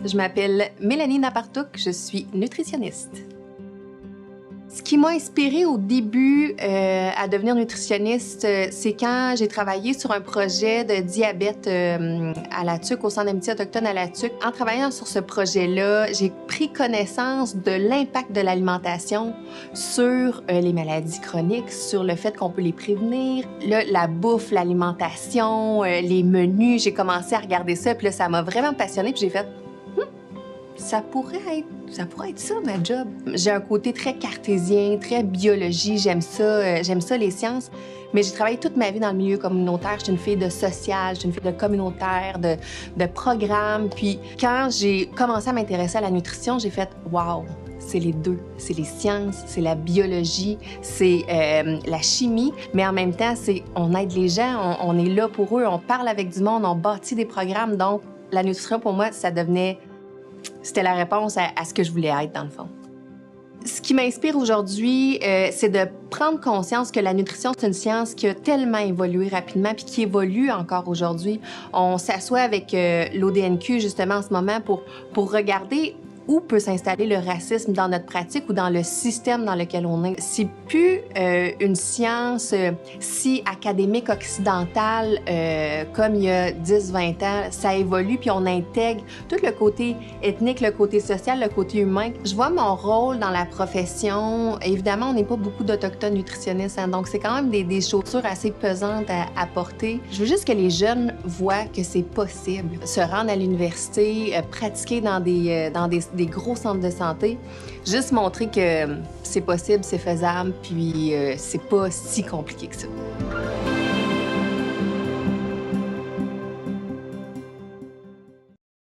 Je m'appelle Mélanie Napartouk, je suis nutritionniste. Ce qui m'a inspirée au début à devenir nutritionniste, c'est quand j'ai travaillé sur un projet de diabète à la TUC, au Centre d'amitié autochtone à la TUC. En travaillant sur ce projet-là, j'ai pris connaissance de l'impact de l'alimentation sur les maladies chroniques, sur le fait qu'on peut les prévenir. Là, la bouffe, l'alimentation, les menus, j'ai commencé à regarder ça, puis là, ça m'a vraiment passionnée, puis j'ai fait ça pourrait être ça, ma job. J'ai un côté très cartésien, très biologie, j'aime ça les sciences. Mais j'ai travaillé toute ma vie dans le milieu communautaire. Je suis une fille de social, je suis une fille de communautaire, de programme. Puis quand j'ai commencé à m'intéresser à la nutrition, j'ai fait « wow ». C'est les deux. C'est les sciences, c'est la biologie, c'est la chimie, mais en même temps, on aide les gens, on est là pour eux, on parle avec du monde, on bâtit des programmes. Donc, la nutrition, pour moi, c'était la réponse à ce que je voulais être, dans le fond. Ce qui m'inspire aujourd'hui, c'est de prendre conscience que la nutrition, c'est une science qui a tellement évolué rapidement puis qui évolue encore aujourd'hui. On s'assoit avec l'ODNQ, justement, en ce moment, pour regarder où peut s'installer le racisme dans notre pratique ou dans le système dans lequel on est. C'est plus une science si académique occidentale comme il y a 10-20 ans. Ça évolue, puis on intègre tout le côté ethnique, le côté social, le côté humain. Je vois mon rôle dans la profession. Évidemment, on n'est pas beaucoup d'Autochtones nutritionnistes, hein, donc c'est quand même des chaussures assez pesantes à porter. Je veux juste que les jeunes voient que c'est possible. Se rendre à l'université, pratiquer dans des gros centres de santé, juste montrer que c'est possible, c'est faisable, puis c'est pas si compliqué que ça.